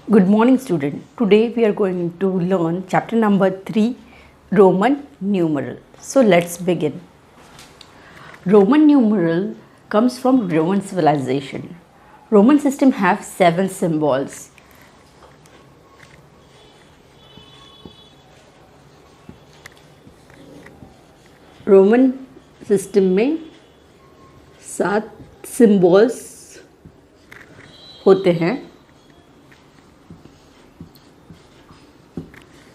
Good morning, student. Today we are going to learn chapter number 3, Roman numeral. So let's begin. Roman numeral comes from Roman civilization. Roman system have 7 symbols. Roman system में 7 symbols होते हैं.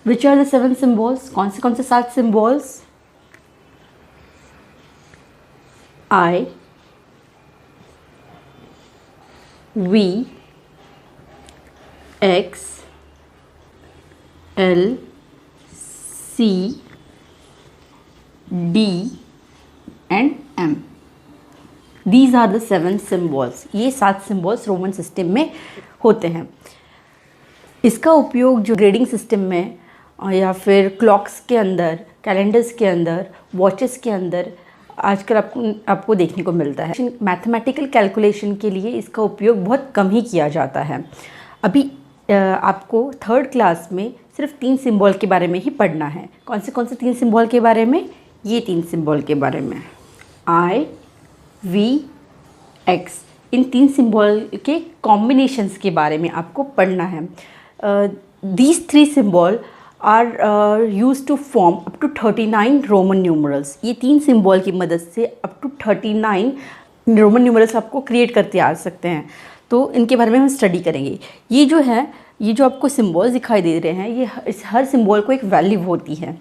Which are the 7 symbols? कौन से 7 symbols? I, V, X, L, C, D and M. These are the 7 symbols. ये 7 symbols Roman system में होते हैं. इसका उपयोग जो ग्रेडिंग सिस्टम में या फिर क्लॉक्स के अंदर, कैलेंडर्स के अंदर, वॉचेस के अंदर आजकल आपको देखने को मिलता है. मैथमेटिकल कैलकुलेशन के लिए इसका उपयोग बहुत कम ही किया जाता है. अभी आपको 3rd क्लास में सिर्फ 3 सिंबल के बारे में ही पढ़ना है. कौन से 3 सिंबल के बारे में? ये 3 सिंबल के बारे में. I, V, X. In 3 symbol के कॉम्बिनेशंस के बारे में आपको पढ़ना है. These 3 symbol are used to form up to 39 Roman numerals. ये 3 सिंबल की मदद से up to 39 रोमन न्यूमरल्स आपको क्रिएट करते आ सकते हैं. तो इनके बारे में हम स्टडी करेंगे. ये जो आपको सिंबल्स दिखाई दे रहे हैं, ये हर सिंबल को एक वैल्यू होती है.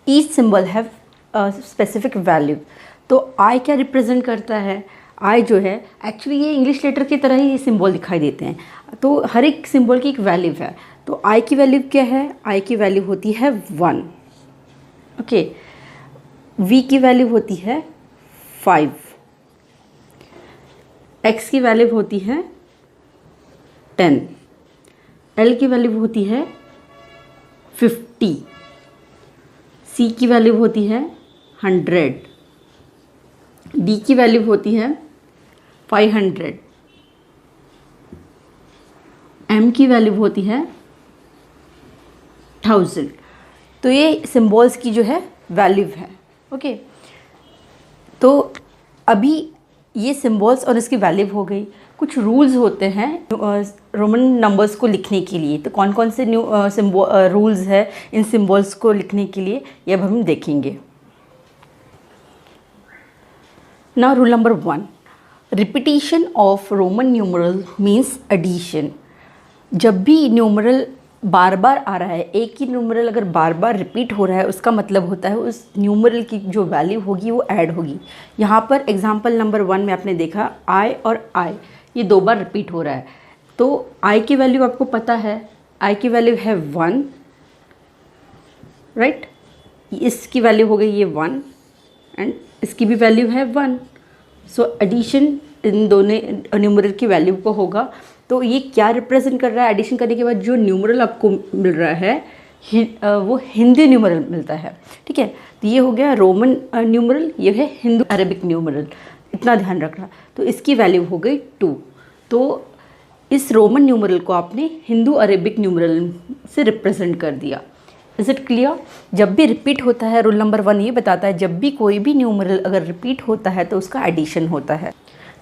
Each symbol have specific value. तो आई क्या रिप्रेजेंट करता है? आई जो है एक्चुअली ये इंग्लिश लेटर की तरह ही ये सिंबल दिखाई देते हैं. तो हर एक सिंबल की एक वैल्यू है. तो आई की वैल्यू क्या है? आई की वैल्यू होती है 1. ओके. वी की वैल्यू होती है 5. एक्स की वैल्यू होती है 10. एल की वैल्यू होती है 50. सी की वैल्यू होती है 100. डी की वैल्यू होती है 500. एम की वैल्यू होती है 1000. तो ये सिंबल्स की जो है वैल्यू है. ओके. तो अभी ये सिंबल्स और इसकी वैल्यू हो गई. कुछ रूल्स होते हैं रोमन नंबर्स को लिखने के लिए. तो कौन से रूल्स है इन सिंबल्स को लिखने के लिए, ये अब हम देखेंगे. Now rule number 1. Repetition of Roman numeral means addition. जब भी न्यूमरल बार बार आ रहा है, एक ही न्यूमरल अगर बार बार रिपीट हो रहा है, उसका मतलब होता है उस न्यूमरल की जो वैल्यू होगी वो ऐड होगी. यहाँ पर एग्जांपल नंबर 1 में आपने देखा आई और आई ये 2 बार रिपीट हो रहा है. तो आई की वैल्यू आपको पता है. आई की वैल्यू है 1, राइट. इसकी वैल्यू हो गई ये 1 एंड इसकी भी वैल्यू है 1. सो एडिशन इन दोनों न्यूमरल की वैल्यू को होगा. तो ये क्या रिप्रेजेंट कर रहा है? एडिशन करने के बाद जो न्यूमरल आपको मिल रहा है वो हिंदी न्यूमरल मिलता है. ठीक है. तो ये हो गया रोमन न्यूमरल, ये है हिंदू अरेबिक न्यूमरल. इतना ध्यान रखना. तो इसकी वैल्यू हो गई 2. तो इस रोमन न्यूमरल को आपने हिंदू अरेबिक न्यूमरल से रिप्रेजेंट कर दिया. Is it clear? जब भी रिपीट होता है, रूल नंबर 1 ये बताता है जब भी कोई भी न्यूमरल अगर रिपीट होता है तो उसका एडिशन होता है.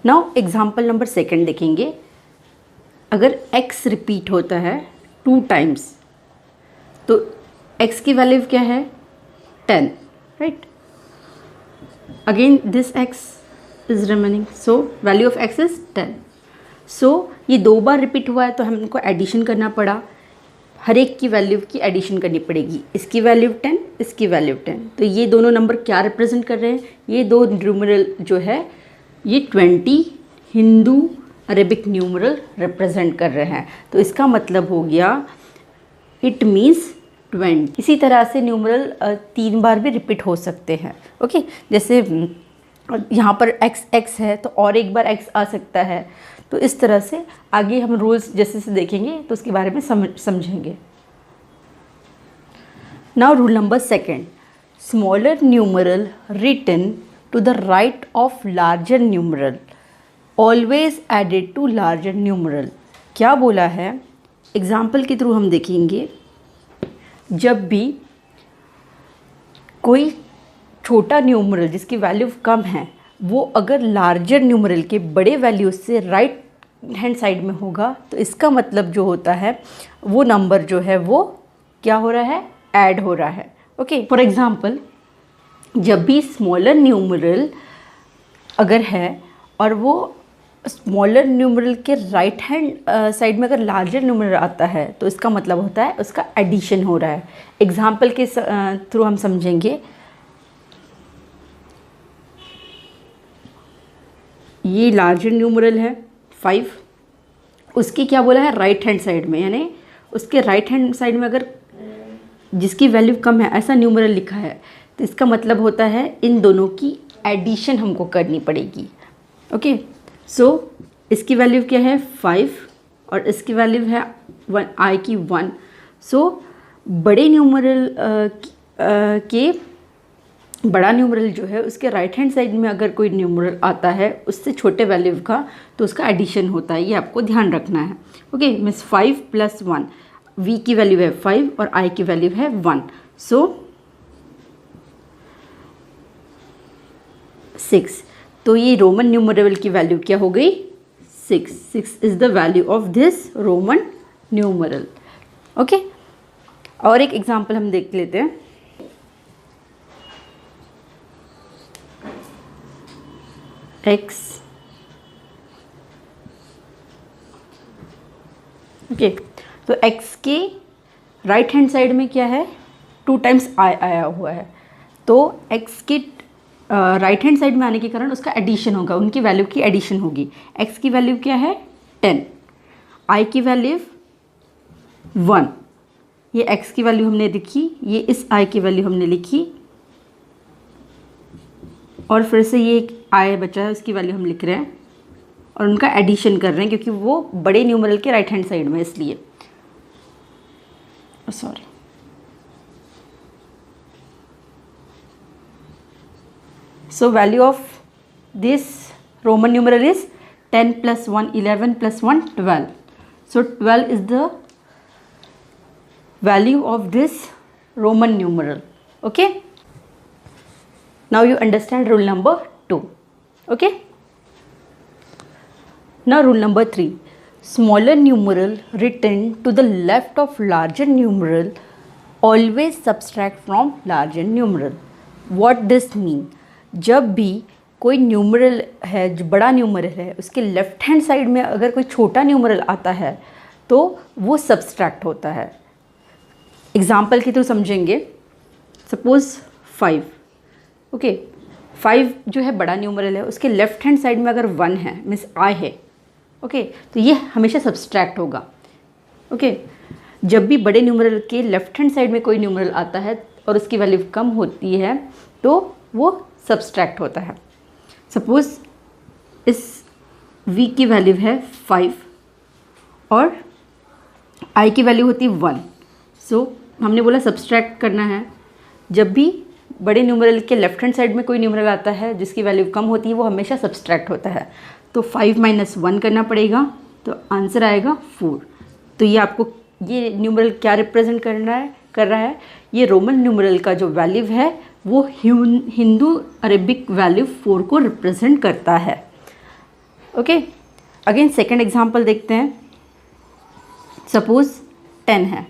नाउ एग्जाम्पल नंबर 2 देखेंगे. अगर x रिपीट होता है 2 टाइम्स तो x की वैल्यू क्या है? 10, right. Again this x is remaining, so value of x is 10. सो ये 2 बार रिपीट हुआ है तो हमको एडिशन करना पड़ा. हर एक की वैल्यू की एडिशन करनी पड़ेगी. इसकी वैल्यू 10, इसकी वैल्यू 10. तो ये दोनों नंबर क्या रिप्रेजेंट कर रहे हैं? ये 2 न्यूमरल जो है ये 20 हिंदू अरेबिक न्यूमरल रिप्रेजेंट कर रहे हैं. तो इसका मतलब हो गया इट मीन्स 20. इसी तरह से न्यूमरल 3 बार भी रिपीट हो सकते हैं. ओके. जैसे यहाँ पर x है तो और एक बार x आ सकता है. तो इस तरह से आगे हम रूल्स जैसे से देखेंगे तो उसके बारे में समझेंगे. Now rule number 2. Smaller numeral written to the right of larger numeral always added to larger numeral. क्या बोला है? एग्जाम्पल के थ्रू हम देखेंगे, जब भी कोई छोटा न्यूमरल जिसकी वैल्यू कम है वो अगर लार्जर न्यूमरल के बड़े वैल्यू से राइट हैंड साइड में होगा, तो इसका मतलब जो होता है वो नंबर जो है वो क्या हो रहा है, ऐड हो रहा है। ओके, फॉर एग्जांपल जब भी स्मॉलर न्यूमरल अगर है और वो स्मॉलर न्यूमरल के राइट हैंड साइड में अगर लार्जर न्यूमरल आता है, तो इसका मतलब होता है उसका एडिशन हो रहा है। एग्जांपल के थ्रू हम समझेंगे, ये लार्जर न्यूमरल है 5, उसकी क्या बोला है, राइट हैंड साइड में, यानी उसके राइट हैंड साइड में अगर जिसकी वैल्यू कम है ऐसा न्यूमरल लिखा है, तो इसका मतलब होता है इन दोनों की एडिशन हमको करनी पड़ेगी। ओके, सो इसकी वैल्यू क्या है 5 और इसकी वैल्यू है 1 आई की 1। सो बड़े न्यूमरल के बड़ा न्यूमरल जो है उसके राइट हैंड साइड में अगर कोई न्यूमरल आता है उससे छोटे वैल्यू का, तो उसका एडिशन होता है, ये आपको ध्यान रखना है। ओके, मीन्स 5 + 1, v की वैल्यू है 5 और i की वैल्यू है 1, सो 6। तो ये रोमन न्यूमरल की वैल्यू क्या हो गई, 6 is the value of this Roman numeral. Okay, और एक एग्जांपल हम देख लेते हैं। x, ओके, तो x के राइट हैंड साइड में क्या है, 2 टाइम्स i आया हुआ है, तो x के राइट हैंड साइड में आने के कारण उसका एडिशन होगा, उनकी वैल्यू की एडिशन होगी। x की वैल्यू क्या है 10, i की वैल्यू 1, ये x की वैल्यू हमने लिखी, ये इस i की वैल्यू हमने लिखी, और फिर से ये एक i बचा है उसकी वैल्यू हम लिख रहे हैं और उनका एडिशन कर रहे हैं क्योंकि वो बड़े न्यूमरल के राइट हैंड साइड में, इसलिए sorry. So value of this Roman numeral is 10 + 1 11 + 1 12. So 12 is the value of this Roman numeral. Okay. Now you understand rule number 2. Okay. Now rule number 3. Smaller numeral written to the left of larger numeral always subtract from larger numeral. What this mean? जब भी कोई numeral है जो बड़ा numeral है उसके left hand side में अगर कोई छोटा न्यूमरल आता है तो वो सब्सट्रैक्ट होता है। एग्जाम्पल के थ्रू समझेंगे, सपोज़ 5, ओके, 5 जो है बड़ा न्यूमरल है, उसके लेफ्ट हैंड साइड में अगर 1 है, मीन्स आई है, ओके, तो ये हमेशा सब्सट्रैक्ट होगा। ओके, जब भी बड़े न्यूमरल के लेफ्ट हैंड साइड में कोई न्यूमरल आता है और उसकी वैल्यू कम होती है तो वो सब्सट्रैक्ट होता है। सपोज़ इस v की वैल्यू है 5 और i की वैल्यू होती है 1, सो हमने बोला सब्सट्रैक्ट करना है। जब भी बड़े न्यूमरल के लेफ्ट हैंड साइड में कोई न्यूमरल आता है जिसकी वैल्यू कम होती है वो हमेशा सब्सट्रैक्ट होता है, तो 5 - 1 करना पड़ेगा, तो आंसर आएगा 4। तो ये आपको ये न्यूमरल क्या रिप्रेजेंट कर रहा है, ये रोमन न्यूमरल का जो वैल्यू है वो हिंदू अरेबिक वैल्यू 4 को रिप्रेजेंट करता है। ओके, अगेन सेकंड एग्जांपल देखते हैं। सपोज़ 10 है,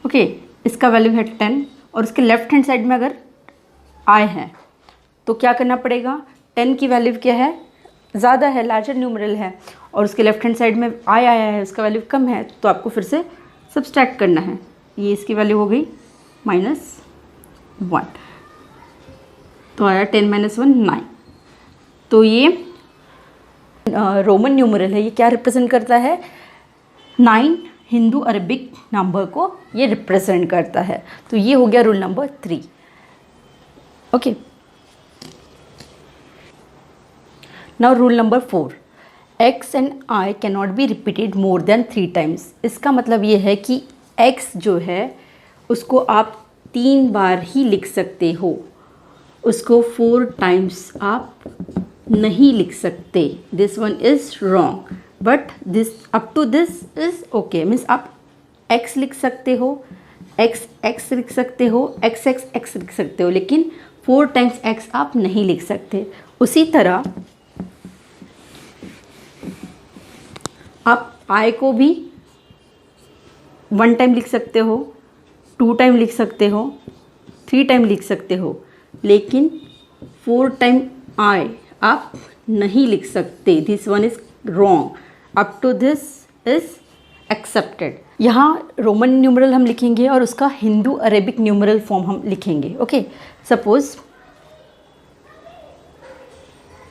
ओके, इसका वैल्यू है 10 और उसके लेफ्ट हैंड साइड में अगर i है तो क्या करना पड़ेगा, 10 की वैल्यू क्या है, ज़्यादा है, लार्जर न्यूमरल है, और उसके लेफ्ट हैंड साइड में i आया है, उसका वैल्यू कम है, तो आपको फिर से सब्सट्रैक्ट करना है। ये इसकी वैल्यू हो गई -1, तो आया 10 - 1 9। तो ये रोमन न्यूमरल है, ये क्या रिप्रेजेंट करता है, 9 हिंदू अरबिक नंबर को ये रिप्रेजेंट करता है। तो ये हो गया rule number 3। Okay, now rule number 4, x and i can not be repeated more than 3 times. इसका मतलब ये है कि x जो है उसको आप 3 बार ही लिख सकते हो, उसको 4 टाइम्स आप नहीं लिख सकते। This one is wrong. But this up to this is okay, means आप x लिख सकते हो, x लिख सकते हो, x लिख सकते हो, लेकिन 4 टाइम्स x आप नहीं लिख सकते। उसी तरह आप i को भी 1 टाइम लिख सकते हो, 2 टाइम लिख सकते हो, 3 टाइम लिख सकते हो, लेकिन 4 टाइम i आप नहीं लिख सकते। This one is wrong, up to this is accepted. यहाँ रोमन न्यूमरल हम लिखेंगे और उसका हिंदू अरेबिक न्यूमरल फॉर्म हम लिखेंगे। ओके, सपोज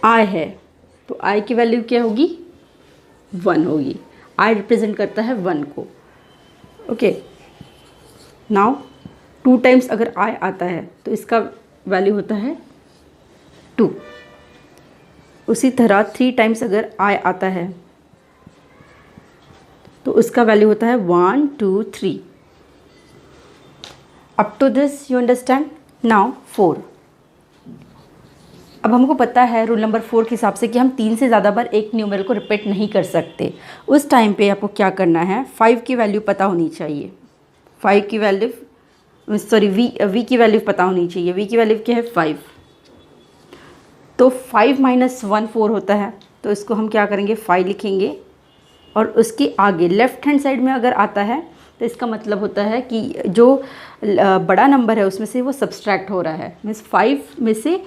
i है तो i की वैल्यू क्या होगी, 1 होगी। i रिप्रेजेंट करता है 1 को। ओके, नाउ 2 टाइम्स अगर i आता है तो इसका वैल्यू होता है 2। उसी तरह 3 टाइम्स अगर i आता है तो उसका वैल्यू होता है 1 2 3। Up to this you understand. Now 4। अब हमको पता है रूल नंबर 4 के हिसाब से कि हम 3 से ज़्यादा बार एक न्यूमरल को रिपीट नहीं कर सकते। उस टाइम पे आपको क्या करना है, 5 की वैल्यू पता होनी चाहिए। 5 की वैल्यू सॉरी v की वैल्यू पता होनी चाहिए। v की वैल्यू क्या है, 5। तो 5 - 1 4 होता है, तो इसको हम क्या करेंगे, 5 लिखेंगे और उसके आगे लेफ़्ट हैंड साइड में अगर आता है तो इसका मतलब होता है कि जो बड़ा नंबर है उसमें से वो सब्सट्रैक्ट हो रहा है। मीन्स 5 में से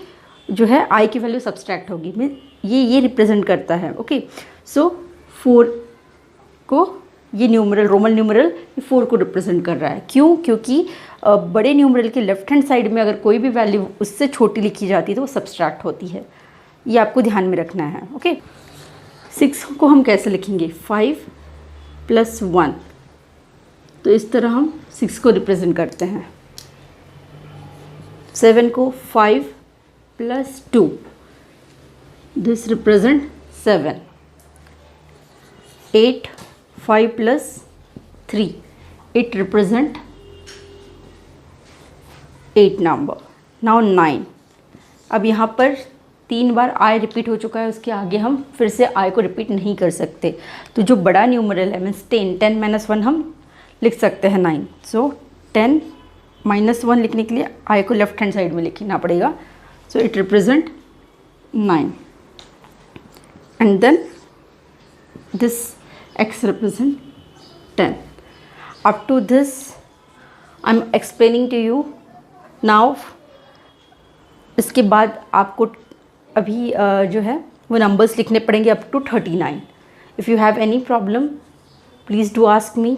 जो है i की वैल्यू सब्सट्रैक्ट होगी। मीन्स ये रिप्रेजेंट करता है। ओके, सो 4 को ये न्यूमरल, रोमन न्यूमरल 4 को रिप्रेजेंट कर रहा है। क्यों? क्योंकि बड़े न्यूमरल के लेफ्ट हैंड साइड में अगर कोई भी वैल्यू उससे छोटी लिखी जाती है तो वो सब्सट्रैक्ट होती है। ये आपको ध्यान में रखना है। ओके, 6 को हम कैसे लिखेंगे, 5 + 1। तो इस तरह हम 6 को रिप्रेजेंट करते हैं। 7 को 5 + 2, this represent 7। 8 5 + 3, it represent 8 number. Now 9। अब यहाँ पर 3 बार i रिपीट हो चुका है, उसके आगे हम फिर से i को रिपीट नहीं कर सकते। तो जो बड़ा न्यूमरल है मीन्स 10 - 1 हम लिख सकते हैं 9। सो 10 - 1 लिखने के लिए i को लेफ्ट हैंड साइड में लिखना पड़ेगा। So it represent 9 and then this x represent 10. Up to this I'm explaining to you now। इसके बाद आपको अभी जो है वो नंबर्स लिखने पड़ेंगे up to 39। If you have any problem please do ask me.